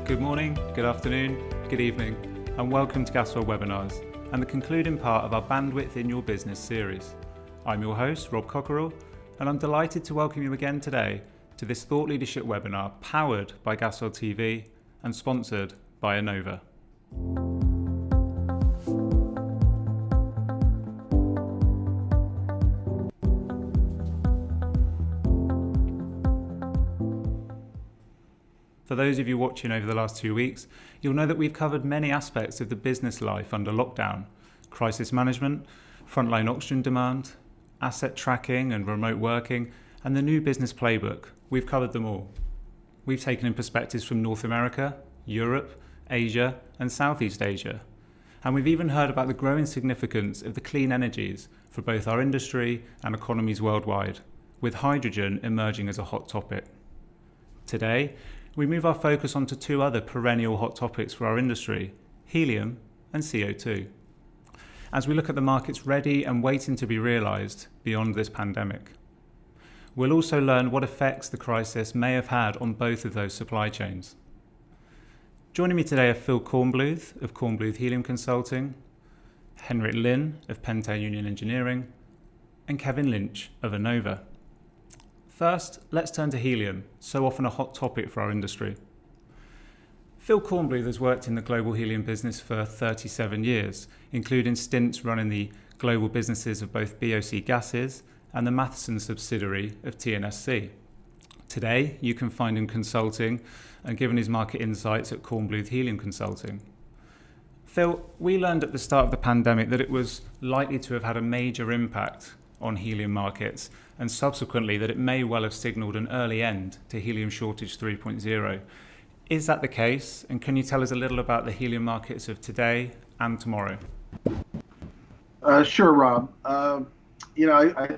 Good morning, good afternoon, good evening, and welcome to Gasworld Webinars and the concluding part of our Bandwidth in Your Business series. I'm your host, Rob Cockerell, and I'm delighted to welcome you again today to this thought leadership webinar powered by Gasworld TV and sponsored by Innova. For those of you watching over the last 2 weeks, you'll know that we've covered many aspects of the business life under lockdown: crisis management, frontline oxygen demand, asset tracking and remote working, and the new business playbook. We've covered them all. We've taken in perspectives from North America, Europe, Asia, and Southeast Asia. And we've even heard about the growing significance of the clean energies for both our industry and economies worldwide, with hydrogen emerging as a hot topic. Today, we move our focus onto two other perennial hot topics for our industry: helium and CO2. As we look at the markets ready and waiting to be realised beyond this pandemic. We'll also learn what effects the crisis may have had on both of those supply chains. Joining me today are Phil Kornbluth of Kornbluth Helium Consulting, Henrik Lin of Pentair Union Engineering, and Kevin Lynch of Innova. First, let's turn to helium, so often a hot topic for our industry. Phil Kornbluth has worked in the global helium business for 37 years, including stints running the global businesses of both BOC Gases and the Matheson subsidiary of TNSC. Today, you can find him consulting and giving his market insights at Kornbluth Helium Consulting. Phil, we learned at the start of the pandemic that it was likely to have had a major impact on helium markets, and subsequently that it may well have signalled an early end to helium shortage 3.0. Is that the case? And can you tell us a little about the helium markets of today and tomorrow? Sure, Rob. I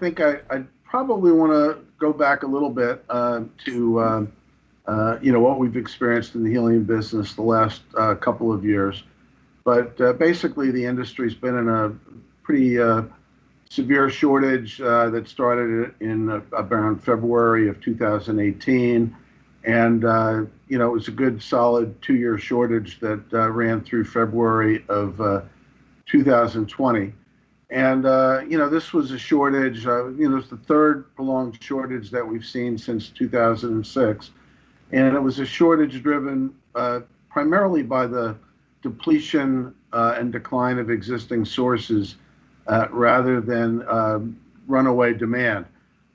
think I probably want to go back a little bit to what we've experienced in the helium business the last couple of years. But basically, the industry's been in a pretty severe shortage that started in around February of 2018. And, it was a good solid 2-year shortage that ran through February of 2020. And, this was a shortage, it's the third prolonged shortage that we've seen since 2006. And it was a shortage driven primarily by the depletion and decline of existing sources rather than runaway demand.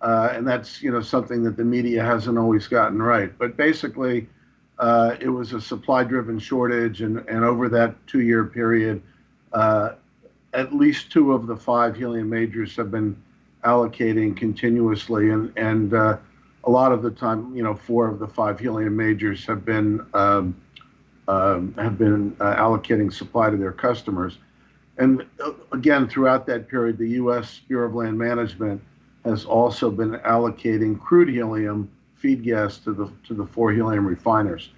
And that's, something that the media hasn't always gotten right. But basically, it was a supply-driven shortage, and over that 2-year period, at least 2 of the 5 helium majors have been allocating continuously, and a lot of the time, 4 of the 5 helium majors have been allocating supply to their customers. And again, throughout that period, the U.S. Bureau of Land Management has also been allocating crude helium feed gas to the 4 helium refiners.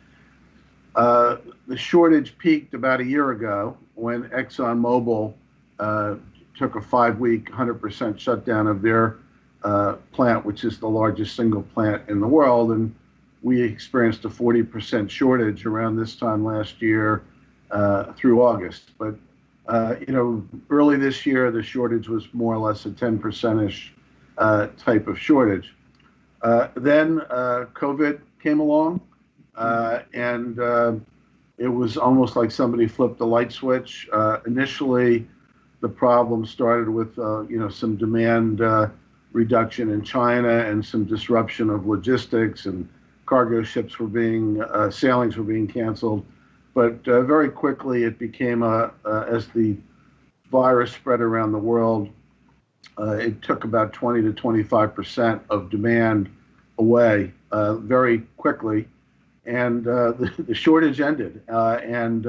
The shortage peaked about a year ago when ExxonMobil took a 5-week 100% shutdown of their plant, which is the largest single plant in the world, and we experienced a 40% shortage around this time last year through August. But early this year, the shortage was more or less a 10%-ish type of shortage. Then COVID came along, and it was almost like somebody flipped a light switch. Initially, the problem started with some demand reduction in China and some disruption of logistics, and cargo ships were sailings were being canceled. But very quickly, it became as the virus spread around the world, it took about 20 to 25% of demand away very quickly, and the shortage ended. And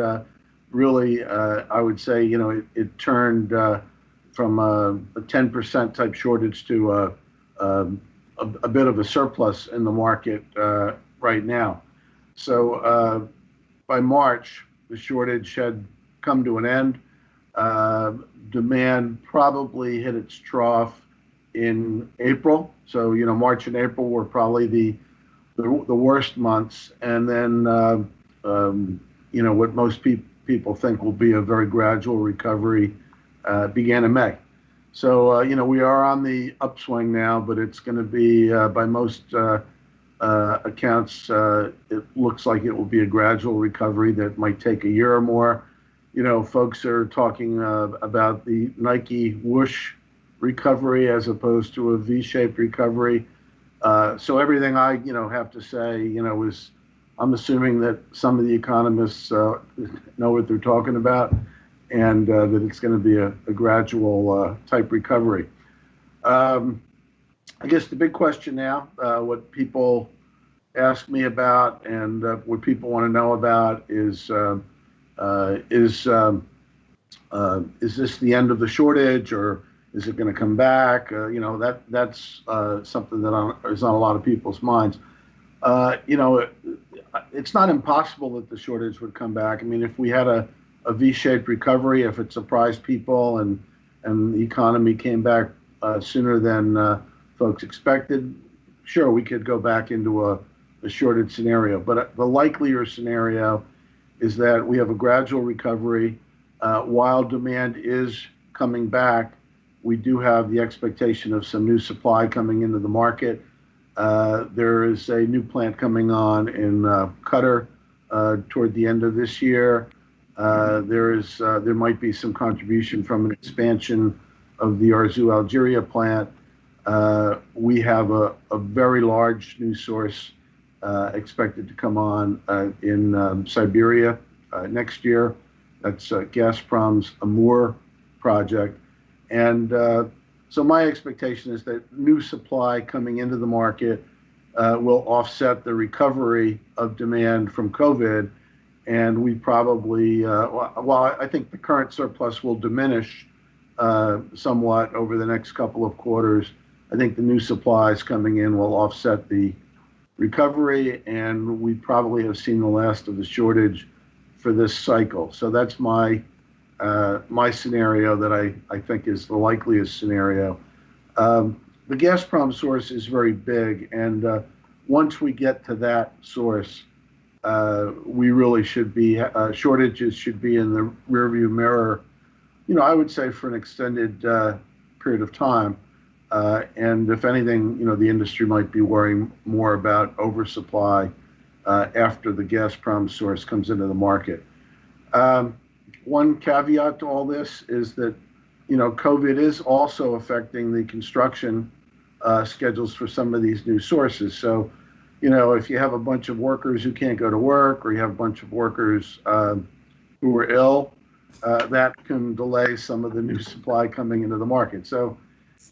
really, I would say, it turned from a 10% type shortage to a bit of a surplus in the market right now. So by March, the shortage had come to an end. Demand probably hit its trough in April. So, March and April were probably the worst months. And then what most people think will be a very gradual recovery began in May. So, we are on the upswing now, but it's going to be, by most accounts, it looks like it will be a gradual recovery that might take a year or more. Folks are talking about the Nike whoosh recovery as opposed to a V-shaped recovery. So everything I, have to say, is I'm assuming that some of the economists know what they're talking about, and that it's going to be a gradual type recovery. I guess the big question now, what people ask me about and what people want to know about is this the end of the shortage, or is it going to come back? That's something that is on a lot of people's minds. It's not impossible that the shortage would come back. I mean, if we had a V-shaped recovery, if it surprised people and the economy came back sooner than folks expected, sure, we could go back into a shortage scenario. But the likelier scenario is that we have a gradual recovery. While demand is coming back, we do have the expectation of some new supply coming into the market. There is a new plant coming on in Qatar toward the end of this year. There might be some contribution from an expansion of the Arzu, Algeria plant. We have a very large new source expected to come on in Siberia next year. That's Gazprom's Amur project. And so my expectation is that new supply coming into the market will offset the recovery of demand from COVID. And we probably, while I think the current surplus will diminish somewhat over the next couple of quarters, I think the new supplies coming in will offset the recovery, and we probably have seen the last of the shortage for this cycle. So that's my scenario that I think is the likeliest scenario. The Gazprom source is very big, and once we get to that source, we really should be, shortages should be in the rearview mirror, I would say for an extended period of time. And if anything, the industry might be worrying more about oversupply after the Gazprom source comes into the market. One caveat to all this is that, COVID is also affecting the construction schedules for some of these new sources. So, if you have a bunch of workers who can't go to work, or you have a bunch of workers who are ill, that can delay some of the new supply coming into the market. So,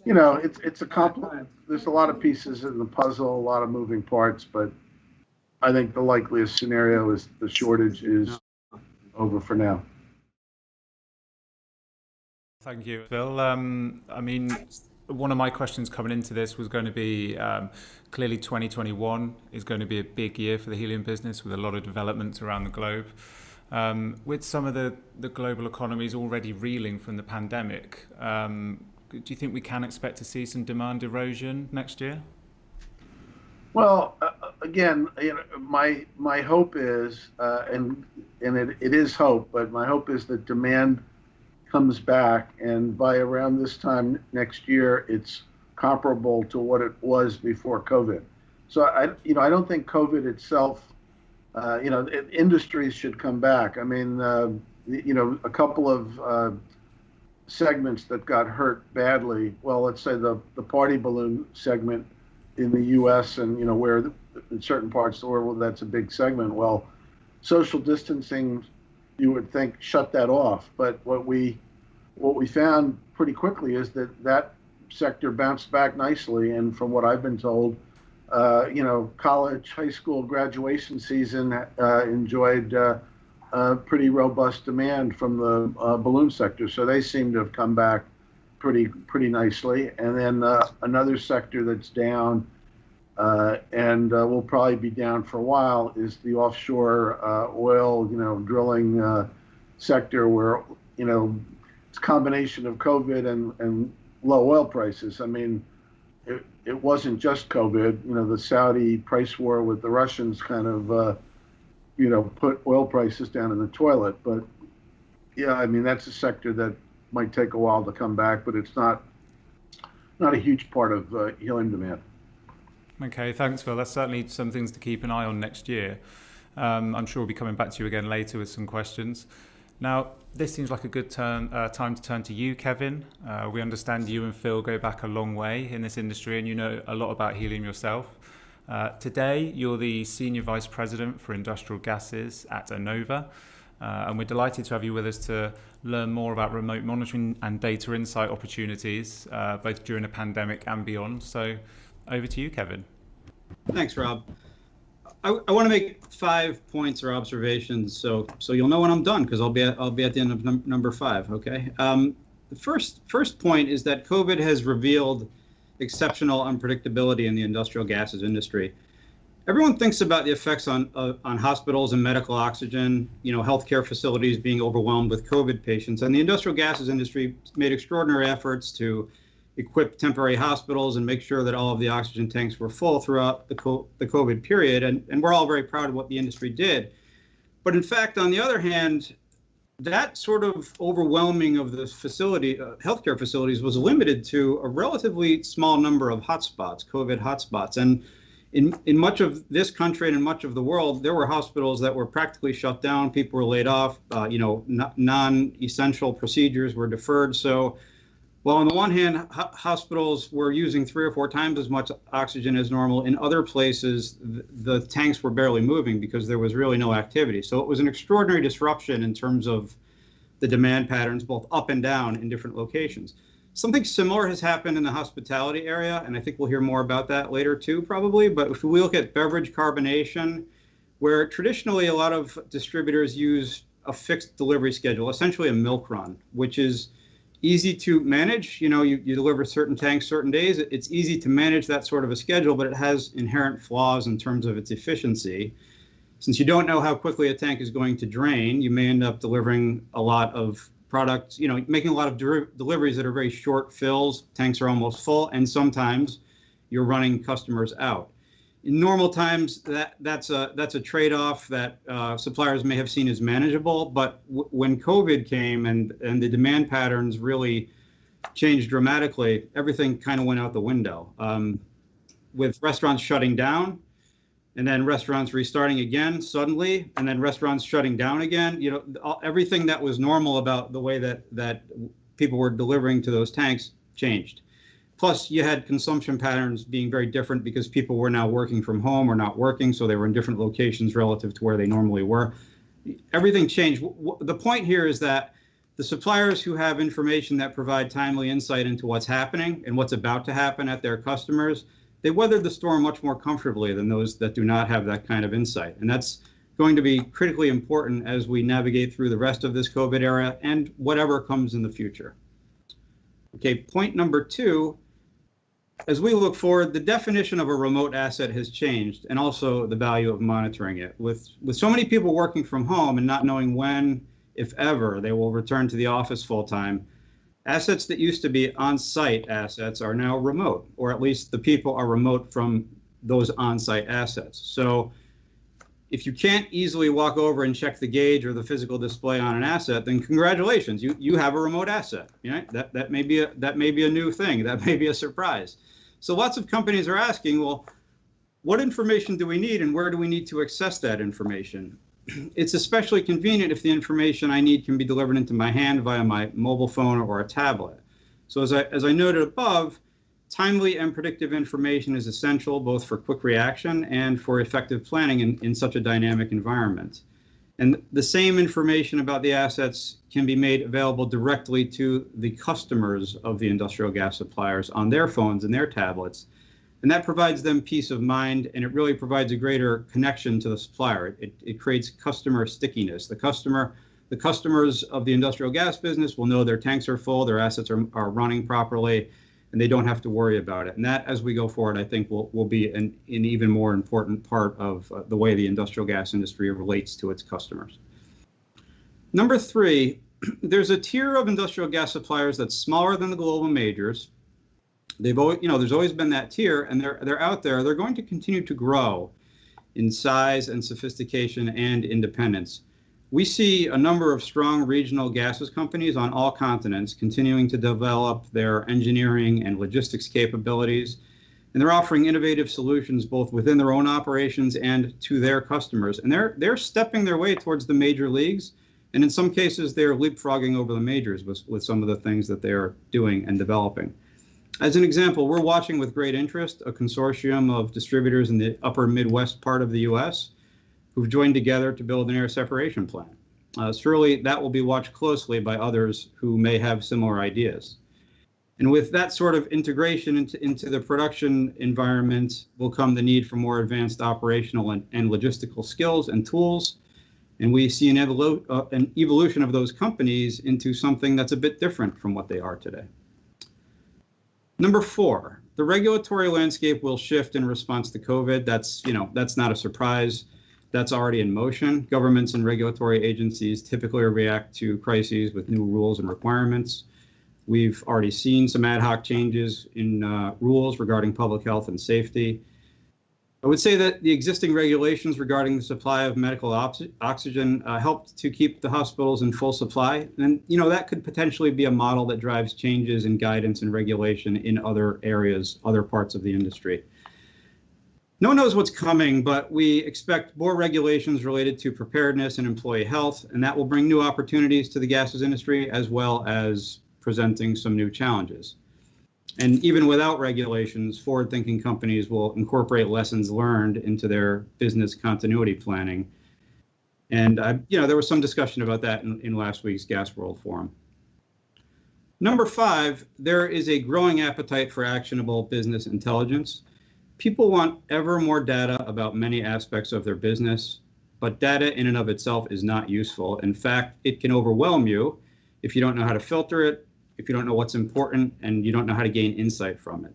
it's a complex. There's a lot of pieces in the puzzle, a lot of moving parts, but I think the likeliest scenario is the shortage is over for now. Thank you, Phil. I mean, one of my questions coming into this was going to be clearly 2021 is going to be a big year for the helium business with a lot of developments around the globe. With some of the global economies already reeling from the pandemic, do you think we can expect to see some demand erosion next year? Well, again, my hope is, and it is hope, but my hope is that demand comes back, and by around this time next year, it's comparable to what it was before COVID. So I don't think COVID itself, industries should come back. I mean, a couple of segments that got hurt badly. Well, let's say the party balloon segment in the U.S. and where in certain parts of the world that's a big segment. Well, social distancing, you would think, shut that off. But what we found pretty quickly is that sector bounced back nicely. And from what I've been told, college, high school graduation season enjoyed pretty robust demand from the balloon sector. So they seem to have come back pretty nicely. And then another sector that's down and will probably be down for a while is the offshore oil, drilling sector, where it's a combination of COVID and low oil prices. I mean, it wasn't just COVID. The Saudi price war with the Russians kind of put oil prices down in the toilet. But yeah, I mean, that's a sector that might take a while to come back, but it's not a huge part of helium demand. Okay, thanks, Phil. That's certainly some things to keep an eye on next year. I'm sure we'll be coming back to you again later with some questions. Now, this seems like a good time to turn to you, Kevin. We understand you and Phil go back a long way in this industry, and you know a lot about helium yourself. Today, you're the Senior Vice President for Industrial Gases at Enova, and we're delighted to have you with us to learn more about remote monitoring and data insight opportunities, both during a pandemic and beyond. So over to you, Kevin. Thanks, Rob. I want to make 5 points or observations, so you'll know when I'm done, because I'll be at the end of number 5. Okay. The first point is that COVID has revealed exceptional unpredictability in the industrial gases industry. Everyone thinks about the effects on hospitals and medical oxygen, healthcare facilities being overwhelmed with COVID patients, and the industrial gases industry made extraordinary efforts to equip temporary hospitals and make sure that all of the oxygen tanks were full throughout the COVID period. And we're all very proud of what the industry did. But in fact, on the other hand, that sort of overwhelming of the healthcare facilities was limited to a relatively small number of hotspots, COVID hotspots. And in much of this country and in much of the world, there were hospitals that were practically shut down. People were laid off, non-essential procedures were deferred. So well, on the one hand, hospitals were using 3 or 4 times as much oxygen as normal. In other places, the tanks were barely moving because there was really no activity. So it was an extraordinary disruption in terms of the demand patterns, both up and down in different locations. Something similar has happened in the hospitality area, and I think we'll hear more about that later too, probably. But if we look at beverage carbonation, where traditionally a lot of distributors use a fixed delivery schedule, essentially a milk run, which is easy to manage. You deliver certain tanks certain days. It's easy to manage that sort of a schedule, but it has inherent flaws in terms of its efficiency. Since you don't know how quickly a tank is going to drain, you may end up delivering a lot of products, making a lot of deliveries that are very short fills. Tanks are almost full, and sometimes you're running customers out. In normal times, that's a trade-off that suppliers may have seen as manageable. But when COVID came and the demand patterns really changed dramatically, everything kind of went out the window. With restaurants shutting down, and then restaurants restarting again suddenly, and then restaurants shutting down again, everything that was normal about the way that people were delivering to those tanks changed. Plus, you had consumption patterns being very different because people were now working from home or not working, so they were in different locations relative to where they normally were. Everything changed. The point here is that the suppliers who have information that provide timely insight into what's happening and what's about to happen at their customers, they weathered the storm much more comfortably than those that do not have that kind of insight. And that's going to be critically important as we navigate through the rest of this COVID era and whatever comes in the future. Okay, point number 2. As we look forward, the definition of a remote asset has changed, and also the value of monitoring it. With so many people working from home and not knowing when, if ever, they will return to the office full time, assets that used to be on-site assets are now remote, or at least the people are remote from those on-site assets. So if you can't easily walk over and check the gauge or the physical display on an asset, then congratulations, you have a remote asset. That may be a new thing. That may be a surprise. So lots of companies are asking, well, what information do we need and where do we need to access that information? It's especially convenient if the information I need can be delivered into my hand via my mobile phone or a tablet. So as I noted above, timely and predictive information is essential both for quick reaction and for effective planning in such a dynamic environment. And the same information about the assets can be made available directly to the customers of the industrial gas suppliers on their phones and their tablets. And that provides them peace of mind, and it really provides a greater connection to the supplier. It creates customer stickiness. The customers of the industrial gas business will know their tanks are full, their assets are running properly, and they don't have to worry about it. And that, as we go forward, I think will be an even more important part of the way the industrial gas industry relates to its customers. Number 3, there's a tier of industrial gas suppliers that's smaller than the global majors. There's always been that tier, and they're out there. They're going to continue to grow. in size and sophistication and independence. We see a number of strong regional gases companies on all continents continuing to develop their engineering and logistics capabilities, and they're offering innovative solutions both within their own operations and to their customers. And they're stepping their way towards the major leagues, and in some cases they're leapfrogging over the majors with some of the things that they're doing and developing. As an example, we're watching with great interest a consortium of distributors in the upper Midwest part of the US who've joined together to build an air separation plant. Surely that will be watched closely by others who may have similar ideas. And with that sort of integration into the production environment will come the need for more advanced operational and logistical skills and tools. And we see an evolution of those companies into something that's a bit different from what they are today. Number 4, the regulatory landscape will shift in response to COVID. That's not a surprise. That's already in motion. Governments and regulatory agencies typically react to crises with new rules and requirements. We've already seen some ad hoc changes in rules regarding public health and safety. I would say that the existing regulations regarding the supply of medical oxygen helped to keep the hospitals in full supply. And that could potentially be a model that drives changes in guidance and regulation in other areas, other parts of the industry. No one knows what's coming, but we expect more regulations related to preparedness and employee health, and that will bring new opportunities to the gases industry as well as presenting some new challenges. And even without regulations, forward-thinking companies will incorporate lessons learned into their business continuity planning. And there was some discussion about that in last week's GasWorld forum. Number 5, there is a growing appetite for actionable business intelligence. People want ever more data about many aspects of their business, but data in and of itself is not useful. In fact, it can overwhelm you if you don't know how to filter it, if you don't know what's important, and you don't know how to gain insight from it.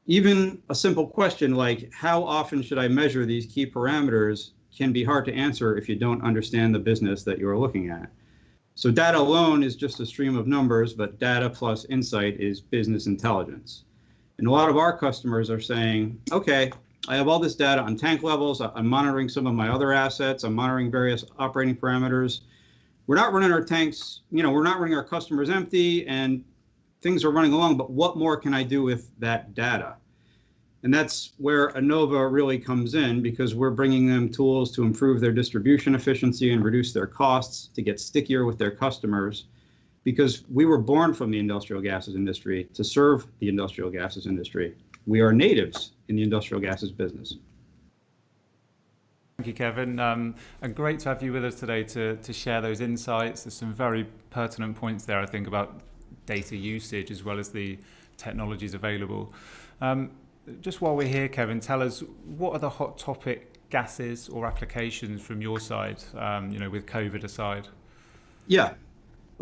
Even a simple question like, how often should I measure these key parameters, can be hard to answer if you don't understand the business that you're looking at. So data alone is just a stream of numbers, but data plus insight is business intelligence. And a lot of our customers are saying, okay, I have all this data on tank levels, I'm monitoring some of my other assets, I'm monitoring various operating parameters. We're not running our tanks, we're not running our customers empty, and things are running along, but what more can I do with that data? And that's where ANOVA really comes in, because we're bringing them tools to improve their distribution efficiency and reduce their costs, to get stickier with their customers, because we were born from the industrial gases industry to serve the industrial gases industry. We are natives in the industrial gases business. Thank you, Kevin. And great to have you with us today to share those insights. There's some very pertinent points there, I think, about data usage as well as the technologies available. Just while we're here, Kevin, tell us, what are the hot topic gases or applications from your side, with COVID aside? Yeah.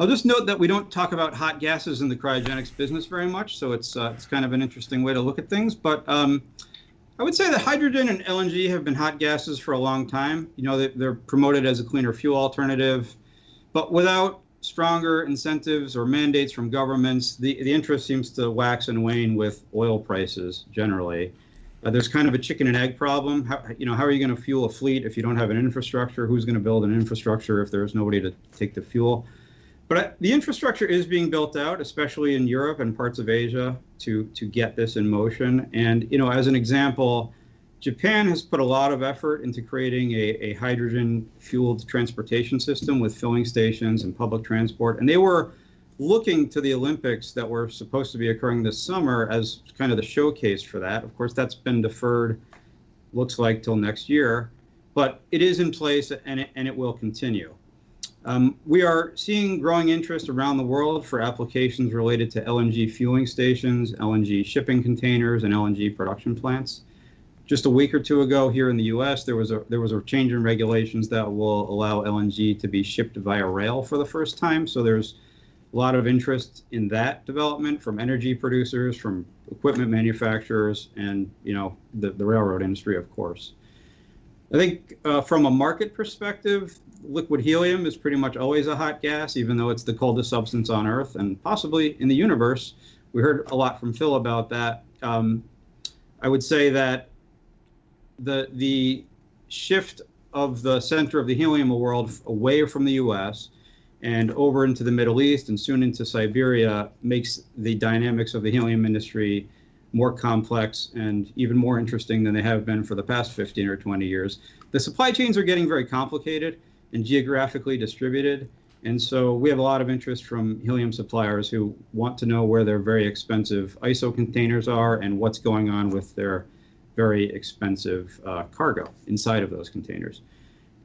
I'll just note that we don't talk about hot gases in the cryogenics business very much, so it's kind of an interesting way to look at things. But I would say that hydrogen and LNG have been hot gases for a long time. They're promoted as a cleaner fuel alternative, but without stronger incentives or mandates from governments, the interest seems to wax and wane with oil prices generally. There's kind of a chicken and egg problem. How are you going to fuel a fleet if you don't have an infrastructure? Who's going to build an infrastructure if there's nobody to take the fuel? But the infrastructure is being built out, especially in Europe and parts of Asia, to get this in motion. And, as an example, Japan has put a lot of effort into creating a hydrogen-fueled transportation system with filling stations and public transport. And they were looking to the Olympics that were supposed to be occurring this summer as kind of the showcase for that. Of course, that's been deferred, looks like, till next year. But it is in place, and it will continue. We are seeing growing interest around the world for applications related to LNG fueling stations, LNG shipping containers, and LNG production plants. Just a week or two ago here in the U.S., there was a change in regulations that will allow LNG to be shipped via rail for the first time. So there's a lot of interest in that development from energy producers, from equipment manufacturers, and the railroad industry, of course. I think from a market perspective, liquid helium is pretty much always a hot gas, even though it's the coldest substance on Earth and possibly in the universe. We heard a lot from Phil about that. I would say that the shift of the center of the helium world away from the US and over into the Middle East and soon into Siberia makes the dynamics of the helium industry more complex and even more interesting than they have been for the past 15 or 20 years. The supply chains are getting very complicated and geographically distributed. And so we have a lot of interest from helium suppliers who want to know where their very expensive ISO containers are and what's going on with their very expensive cargo inside of those containers.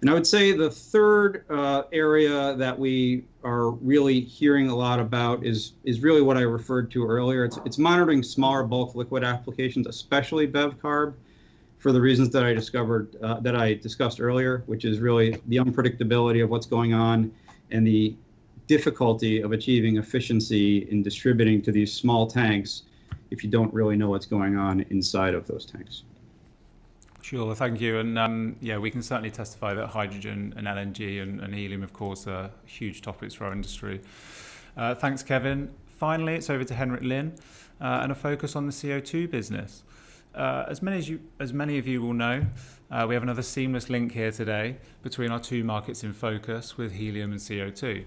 And I would say the third area that we are really hearing a lot about is really what I referred to earlier. It's monitoring smaller bulk liquid applications, especially Bev Carb, for the reasons that I discussed earlier, which is really the unpredictability of what's going on and the difficulty of achieving efficiency in distributing to these small tanks if you don't really know what's going on inside of those tanks. Sure, thank you. And yeah, we can certainly testify that hydrogen and LNG and helium, of course, are huge topics for our industry. Thanks, Kevin. Finally, it's over to Henrik Lind and a focus on the CO2 business. As many of you will know, we have another seamless link here today between our two markets in focus with helium and CO2.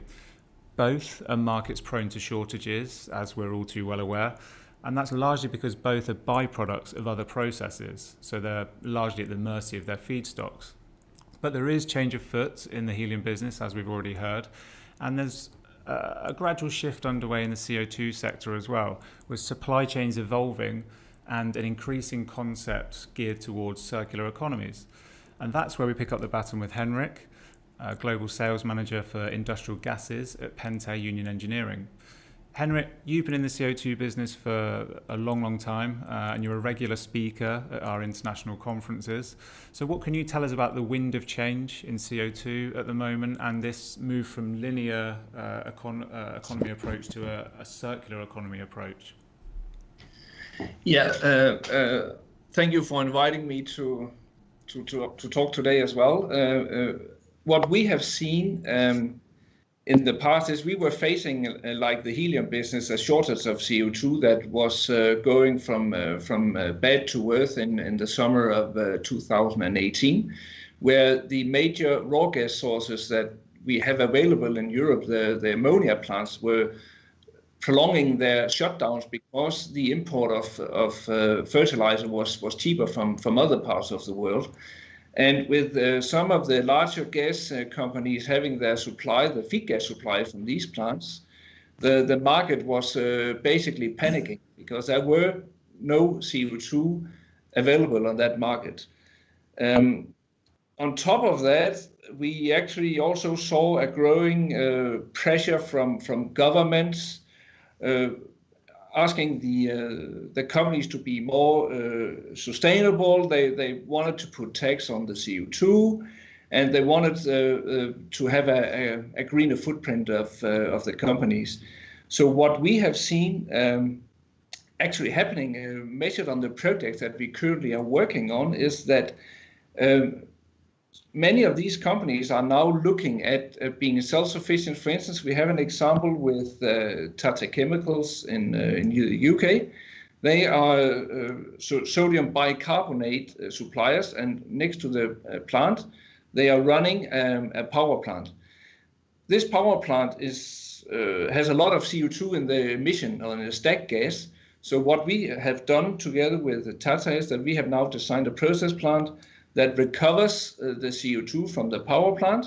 Both are markets prone to shortages, as we're all too well aware, and that's largely because both are byproducts of other processes, so they're largely at the mercy of their feedstocks. But there is change of foot in the helium business, as we've already heard, and there's a gradual shift underway in the CO2 sector as well, with supply chains evolving and an increasing concept geared towards circular economies. And that's where we pick up the baton with Henrik, Global Sales Manager for Industrial Gases at Pentair Union Engineering. Henrik, you've been in the CO2 business for a long, long time, and you're a regular speaker at our international conferences. So what can you tell us about the wind of change in CO2 at the moment and this move from linear economy approach to a circular economy approach? Yeah, thank you for inviting me to talk today as well. What we have seen in the past is we were facing, like the helium business, a shortage of CO2 that was going from bed to earth in the summer of 2018, where the major raw gas sources that we have available in Europe, the ammonia plants, were prolonging their shutdowns because the import of fertilizer was cheaper from other parts of the world. And with some of the larger gas companies having their supply, the feed gas supply from these plants, the market was basically panicking because there were no CO2 available on that market. On top of that, we actually also saw a growing pressure from governments asking the companies to be more sustainable. They wanted to put tax on the CO2, and they wanted to have a greener footprint of the companies. So what we have seen actually happening, measured on the projects that we currently are working on, is that many of these companies are now looking at being self-sufficient. For instance, we have an example with Tata Chemicals in the UK. They are sodium bicarbonate suppliers, and next to the plant, they are running a power plant. This power plant has a lot of CO2 in the emission on the stack gas. So what we have done together with Tata is that we have now designed a process plant that recovers the CO2 from the power plant.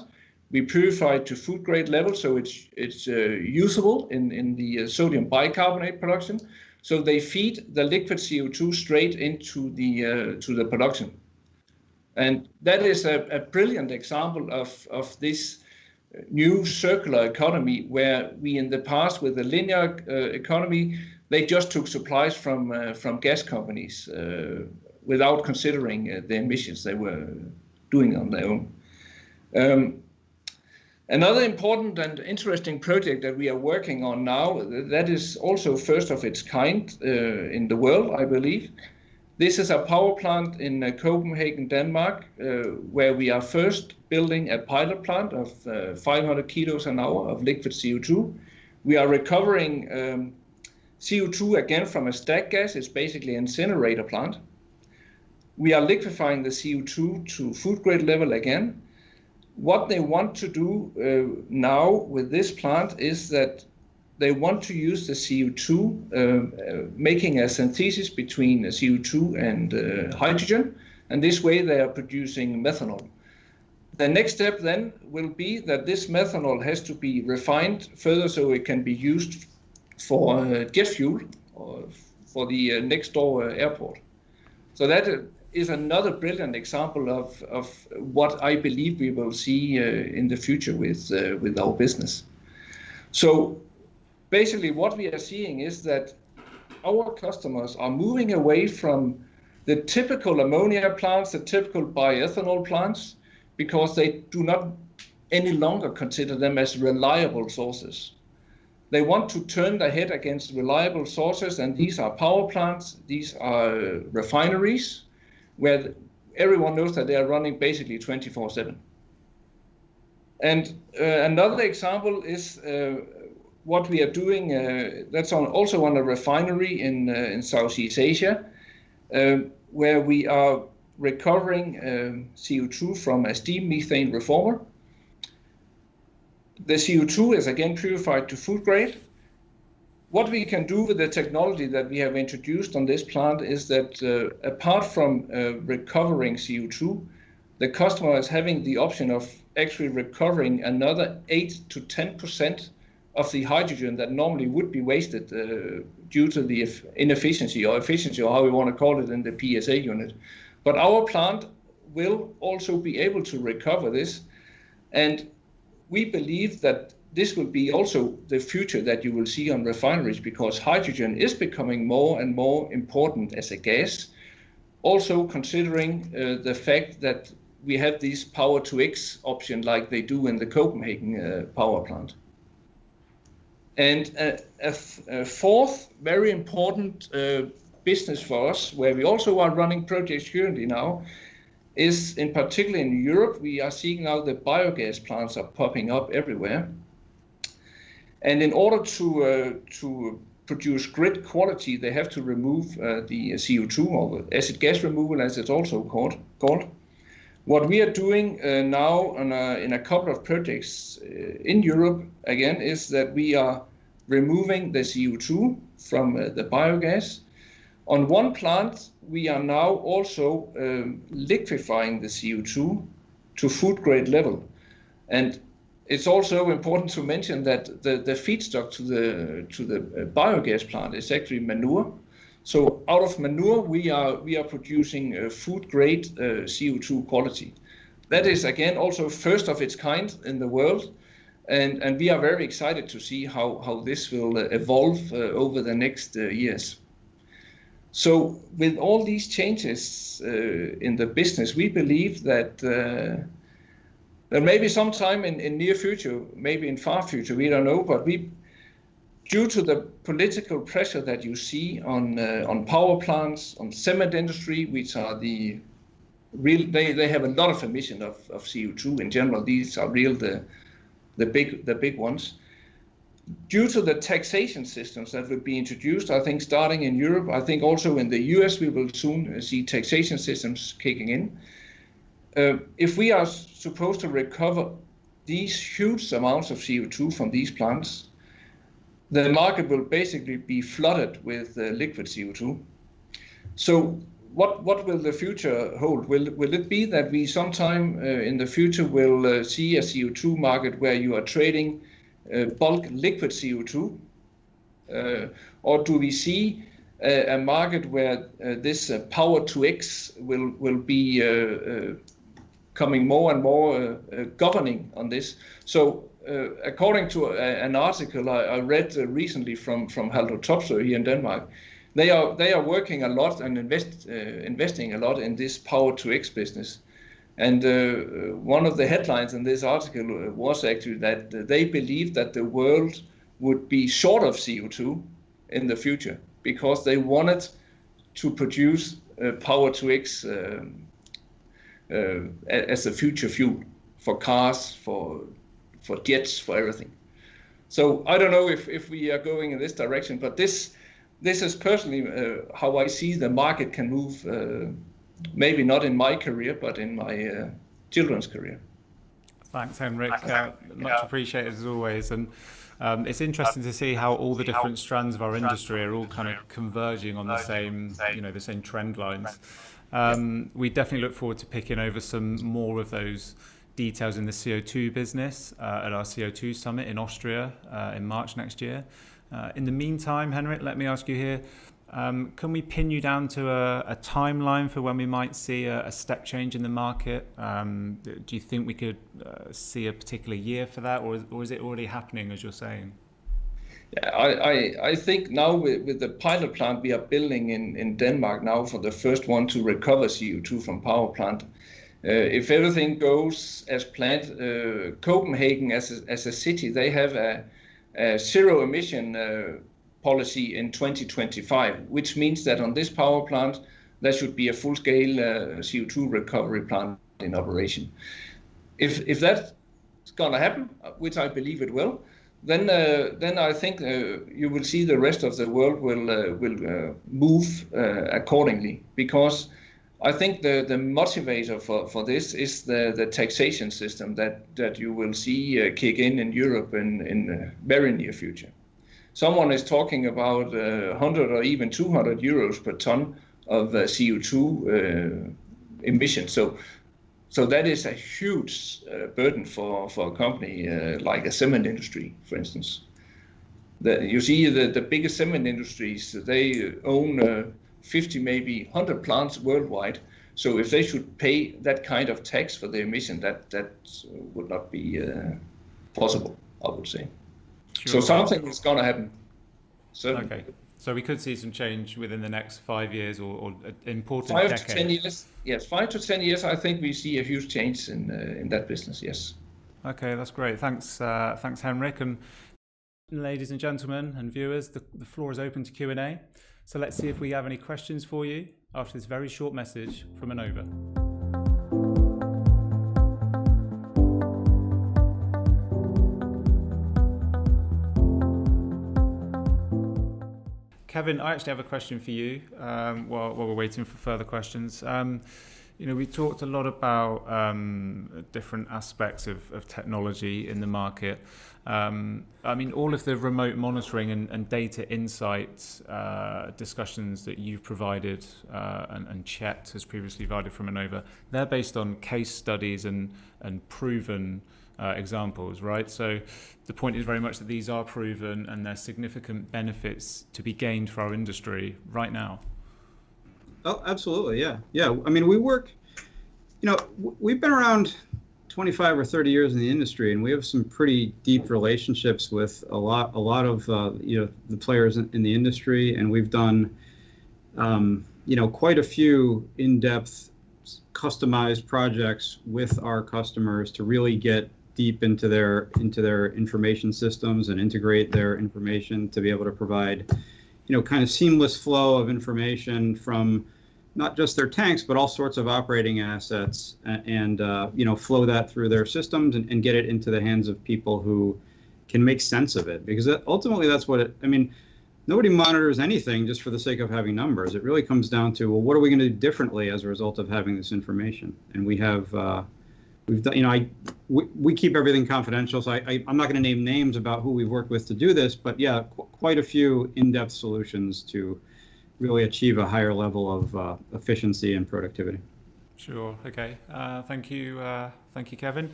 We purify it to food grade level, so it's usable in the sodium bicarbonate production. So they feed the liquid CO2 straight into the production. And that is a brilliant example of this new circular economy, where we in the past with the linear economy, they just took supplies from gas companies without considering the emissions they were doing on their own. Another important and interesting project that we are working on now, that is also first of its kind in the world, I believe. This is a power plant in Copenhagen, Denmark, where we are first building a pilot plant of 500 kilos an hour of liquid CO2. We are recovering CO2 again from a stack gas. It's basically an incinerator plant. We are liquefying the CO2 to food grade level again. What they want to do now with this plant is that they want to use the CO2, making a synthesis between CO2 and hydrogen, and this way they are producing methanol. The next step then will be that this methanol has to be refined further so it can be used for jet fuel or for the next door airport. So that is another brilliant example of what I believe we will see in the future with our business. So basically what we are seeing is that our customers are moving away from the typical ammonia plants, the typical bioethanol plants, because they do not any longer consider them as reliable sources. They want to turn their head against reliable sources, and these are power plants, these are refineries, where everyone knows that they are running basically 24/7. And another example is what we are doing, that's also on a refinery in Southeast Asia, where we are recovering CO2 from a steam methane reformer. The CO2 is again purified to food grade. What we can do with the technology that we have introduced on this plant is that apart from recovering CO2, the customer is having the option of actually recovering another 8 to 10% of the hydrogen that normally would be wasted due to the inefficiency or efficiency, or how we want to call it in the PSA unit. But our plant will also be able to recover this, and we believe that this will be also the future that you will see on refineries, because hydrogen is becoming more and more important as a gas, also considering the fact that we have this power to X option like they do in the Copenhagen power plant. And a fourth very important business for us, where we also are running projects currently now, is in particular in Europe. We are seeing now the biogas plants are popping up everywhere. And in order to produce grid quality, they have to remove the CO2, or acid gas removal as it's also called. What we are doing now in a couple of projects in Europe, again, is that we are removing the CO2 from the biogas. On one plant, we are now also liquefying the CO2 to food grade level. And it's also important to mention that the feedstock to the biogas plant is actually manure. So out of manure, we are producing food grade CO2 quality. That is again also first of its kind in the world, and we are very excited to see how this will evolve over the next years. So with all these changes in the business, we believe that maybe sometime in near future, maybe in far future, we don't know, but due to the political pressure that you see on power plants, on cement industry, which are the real, they have a lot of emission of CO2 in general. These are real the big ones. Due to the taxation systems that will be introduced, I think starting in Europe, I think also in the US, we will soon see taxation systems kicking in. If we are supposed to recover these huge amounts of CO2 from these plants, the market will basically be flooded with liquid CO2. So what will the future hold? Will it be that we sometime in the future will see a CO2 market where you are trading bulk liquid CO2? Or do we see a market where this power to X will be coming more and more governing on this? So according to an article I read recently from Haldor Topsøe here in Denmark, they are working a lot and investing a lot in this power to X business. And one of the headlines in this article was actually that they believe that the world would be short of CO2 in the future because they wanted to produce power to X as a future fuel for cars, for jets, for everything. So I don't know if we are going in this direction, but this is personally how I see the market can move maybe not in my career, but in my children's career. Thanks, Henrik. Much appreciated as always. And it's interesting to see how all the different strands of our industry are all kind of converging on the same, the same trend lines. We definitely look forward to picking over some more of those details in the CO2 business at our CO2 summit in Austria in March next year. In the meantime, Henrik, let me ask you here, can we pin you down to a timeline for when we might see a step change in the market? Do you think we could see a particular year for that, or is it already happening, as you're saying? Yeah, I think now with the pilot plant we are building in Denmark now for the first one to recover CO2 from power plant, if everything goes as planned, Copenhagen as a city, they have a zero emission policy in 2025, which means that on this power plant there should be a full-scale CO2 recovery plant in operation. If that's going to happen, which I believe it will, then I think you will see the rest of the world will move accordingly, because I think the motivator for this is the taxation system that you will see kick in Europe in very near future. Someone is talking about 100 or even 200 euros per ton of CO2 emissions. So that is a huge burden for a company like a cement industry, for instance. You see the biggest cement industries, they own 50, maybe 100 plants worldwide. So if they should pay that kind of tax for the emission, that would not be possible, I would say. Sure. So something is going to happen. Certainly. Okay. So we could see some change within the next 5 years or important 5 decade. to 10 years. Yes, 5 to 10 years. I think we see a huge change in that business. Yes. Okay, that's great. Thanks, Henrik. And ladies and gentlemen and viewers, the floor is open to Q&A. So let's see if we have any questions for you after this very short message from Anova. Kevin, I actually have a question for you while we're waiting for further questions. We talked a lot about different aspects of technology in the market. All of the remote monitoring and data insights discussions that you've provided and Chet has previously provided from Anova, they're based on case studies and proven examples, right? So the point is very much that these are proven and there's significant benefits to be gained for our industry right now. Oh, absolutely. Yeah. We work, we've been around 25 or 30 years in the industry, and we have some pretty deep relationships with a lot of the players in the industry, and we've done quite a few in-depth customized projects with our customers to really get deep into their information systems and integrate their information to be able to provide kind of seamless flow of information from not just their tanks, but all sorts of operating assets, and flow that through their systems and get it into the hands of people who can make sense of it. Because ultimately, that's what nobody monitors anything just for the sake of having numbers. It really comes down to, well, what are we going to do differently as a result of having this information? And we've done, we keep everything confidential, so I'm not going to name names about who we've worked with to do this, but yeah, quite a few in-depth solutions to really achieve a higher level of efficiency and productivity. Sure. Okay. Thank you, Kevin.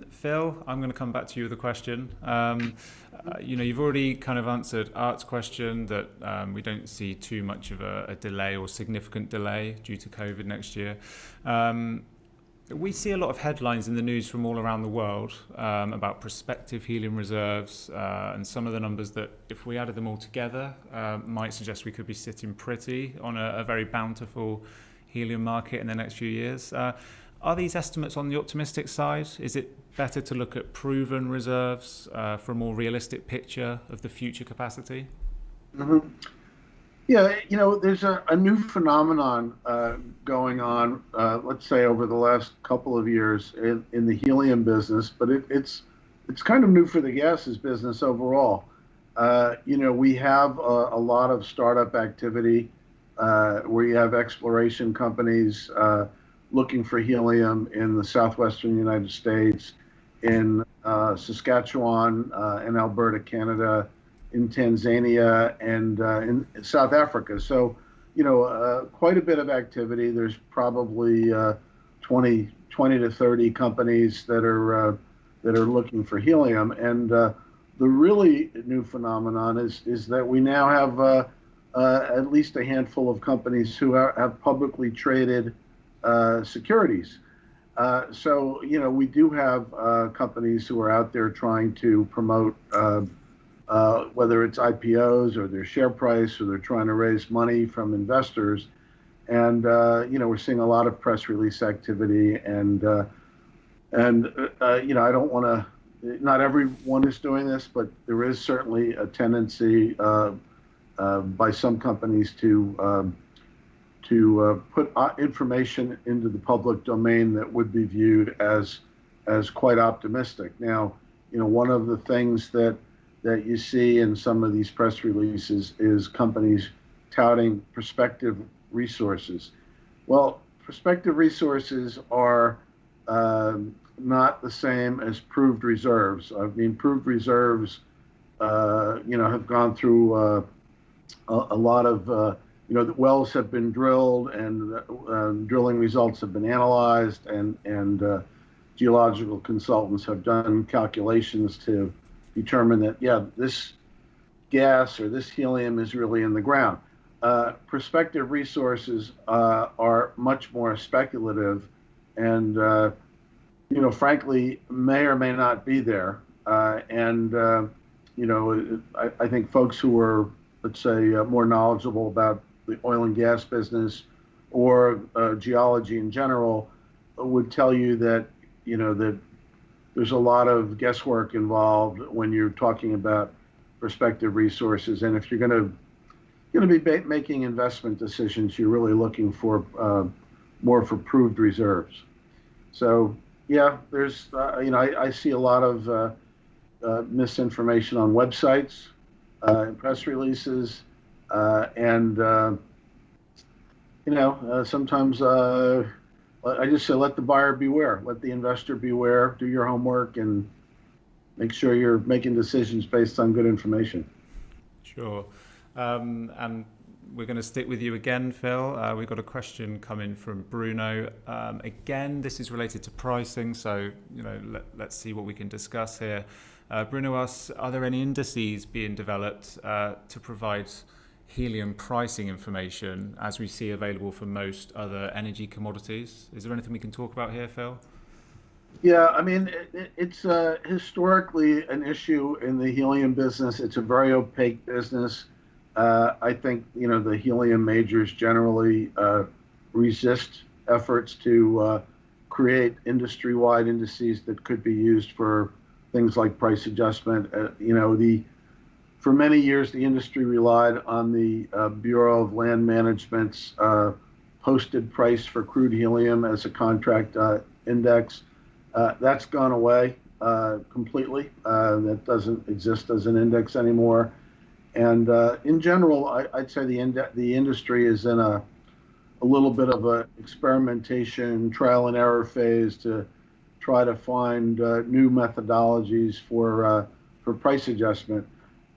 Phil, I'm going to come back to you with a question. You've already kind of answered Art's question that we don't see too much of a delay or significant delay due to COVID next year. We see a lot of headlines in the news from all around the world about prospective helium reserves, and some of the numbers that, if we added them all together, might suggest we could be sitting pretty on a very bountiful helium market in the next few years. Are these estimates on the optimistic side? Is it better to look at proven reserves for a more realistic picture of the future capacity? Mm-hmm. Yeah, there's a new phenomenon going on, let's say over the last couple of years in the helium business, but it's kind of new for the gases business overall. We have a lot of startup activity where you have exploration companies looking for helium in the southwestern United States, in Saskatchewan, in Alberta, Canada, in Tanzania, and in South Africa. So, quite a bit of activity. There's probably 20 to 30 companies that are looking for helium. And the really new phenomenon is that we now have at least a handful of companies who have publicly traded securities. So, we do have companies who are out there trying to promote whether it's IPOs or their share price, or they're trying to raise money from investors. And, we're seeing a lot of press release activity. And I don't want to, not everyone is doing this, but there is certainly a tendency by some companies to put information into the public domain that would be viewed as quite optimistic. Now, one of the things that you see in some of these press releases is companies touting prospective resources. Well, prospective resources are not the same as proved reserves. I mean, proved reserves, have gone through a lot of, the wells have been drilled, and drilling results have been analyzed, and geological consultants have done calculations to determine that, this gas or this helium is really in the ground. Prospective resources are much more speculative, and frankly, may or may not be there. I think folks who are, let's say, more knowledgeable about the oil and gas business or geology in general would tell you that that there's a lot of guesswork involved when you're talking about prospective resources. And if you're going to be making investment decisions, you're really looking for more for proved reserves. So there's I see a lot of misinformation on websites, press releases, and sometimes I just say let the buyer beware, let the investor beware, do your homework, and make sure you're making decisions based on good information. Sure. And we're going to stick with you again, Phil. We've got a question coming from Bruno. Again, this is related to pricing, so let's see what we can discuss here. Bruno asks, are there any indices being developed to provide helium pricing information as we see available for most other energy commodities? Is there anything we can talk about here, Phil? Yeah, I mean, it's historically an issue in the helium business. It's a very opaque business. I think, the helium majors generally resist efforts to create industry-wide indices that could be used for things like price adjustment. For many years, the industry relied on the Bureau of Land Management's posted price for crude helium as a contract index. That's gone away completely. That doesn't exist as an index anymore. And in general, I'd say the industry is in a little bit of a experimentation, trial and error phase to try to find new methodologies for price adjustment.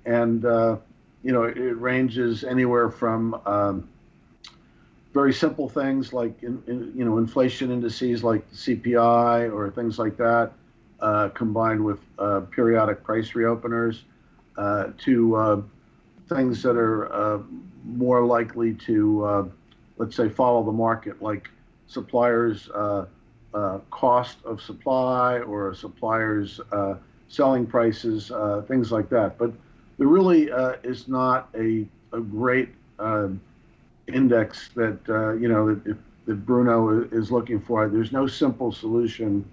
And it ranges anywhere from very simple things like inflation indices like the CPI or things like that, combined with periodic price reopeners, to things that are more likely to, let's say, follow the market, like suppliers' cost of supply or suppliers' selling prices, things like that. But there really is not a great index that that Bruno is looking for. There's no simple solution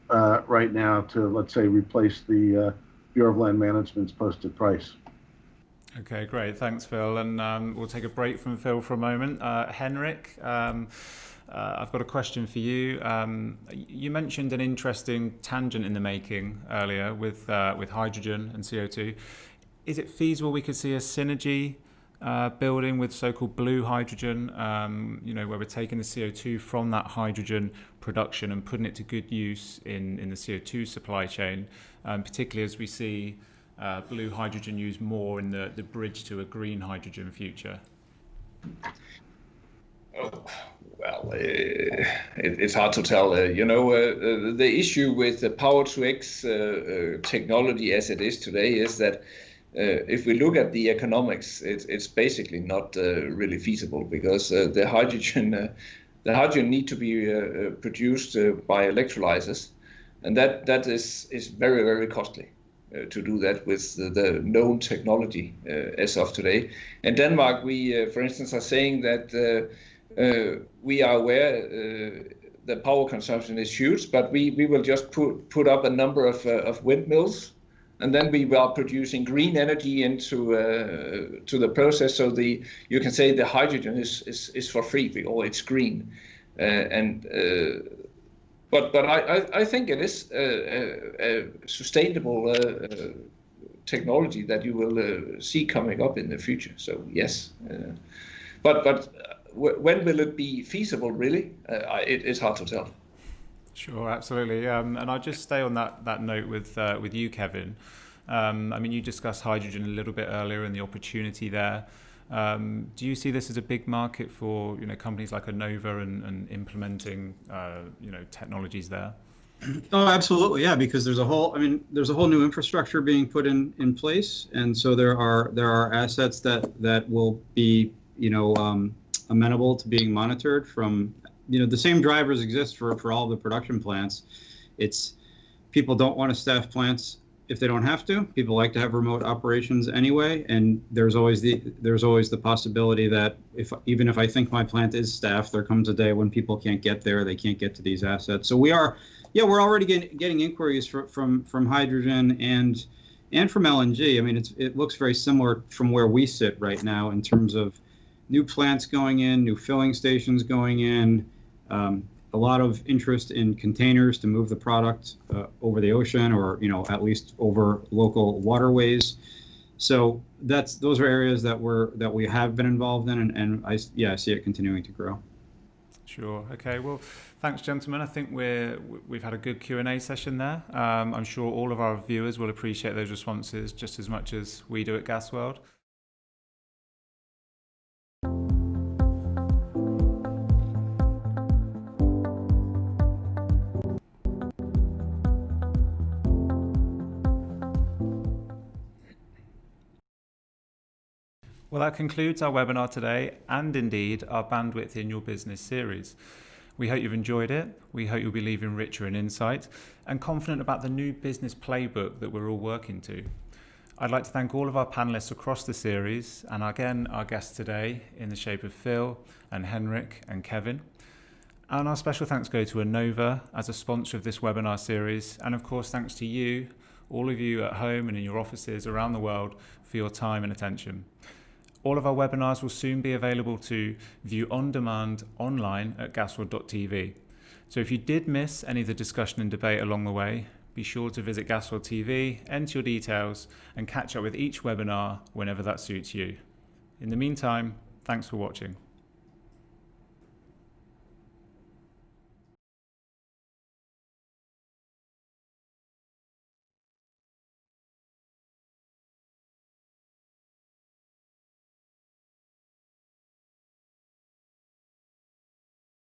right now to, let's say, replace the Bureau of Land Management's posted price. Okay, great. Thanks, Phil. And we'll take a break from Phil for a moment. Henrik, I've got a question for you. You mentioned an interesting tangent in the making earlier with hydrogen and CO2. Is it feasible we could see a synergy building with so-called blue hydrogen, where we're taking the CO2 from that hydrogen production and putting it to good use in the CO2 supply chain, particularly as we see blue hydrogen used more in the bridge to a green hydrogen future? Well, it's hard to tell. The issue with the Power-to-X technology as it is today is that if we look at the economics, it's basically not really feasible, because the hydrogen need to be produced by electrolyzers, and that is very, very costly to do that with the known technology as of today. In Denmark, we, for instance, are saying that we are aware the power consumption is huge, but we will just put up a number of windmills, and then we are producing green energy into to the process. So you can say the hydrogen is for free, or it's green, but I think it is a sustainable technology that you will see coming up in the future. So yes, but when will it be feasible? Really, it's hard to tell. Sure, absolutely. And I'll just stay on that note with you, Kevin. You discussed hydrogen a little bit earlier and the opportunity there. Do you see this as a big market for companies like Annova and implementing technologies there? Oh, absolutely, yeah. Because there's a whole new infrastructure being put in place, and so there are assets that will be amenable to being monitored from. The same drivers exist for all the production plants. It's people don't want to staff plants if they don't have to. People like to have remote operations anyway, and there's always the possibility that even if I think my plant is staffed, there comes a day when people can't get there, they can't get to these assets. So we're already getting inquiries from hydrogen and from LNG. It looks very similar from where we sit right now in terms of new plants going in, new filling stations going in. A lot of interest in containers to move the product over the ocean, or at least over local waterways. So those are areas that we have been involved in, and I see it continuing to grow. Sure. Okay. Well, thanks, gentlemen. I think we've had a good Q&A session there. I'm sure all of our viewers will appreciate those responses just as much as we do at GasWorld. Well, that concludes our webinar today, and indeed our Bandwidth in Your Business series. We hope you've enjoyed it. We hope you'll be leaving richer in insight and confident about the new business playbook that we're all working to. I'd like to thank all of our panelists across the series, and again our guests today in the shape of Phil and Henrik and Kevin. And our special thanks go to Annova as a sponsor of this webinar series, and of course thanks to you, all of you at home and in your offices around the world, for your time and attention. All of our webinars will soon be available to view on demand online at gasworld.tv. So if you did miss any of the discussion and debate along the way, be sure to visit Gasworld TV, enter your details, and catch up with each webinar whenever that suits you. In the meantime, thanks for watching.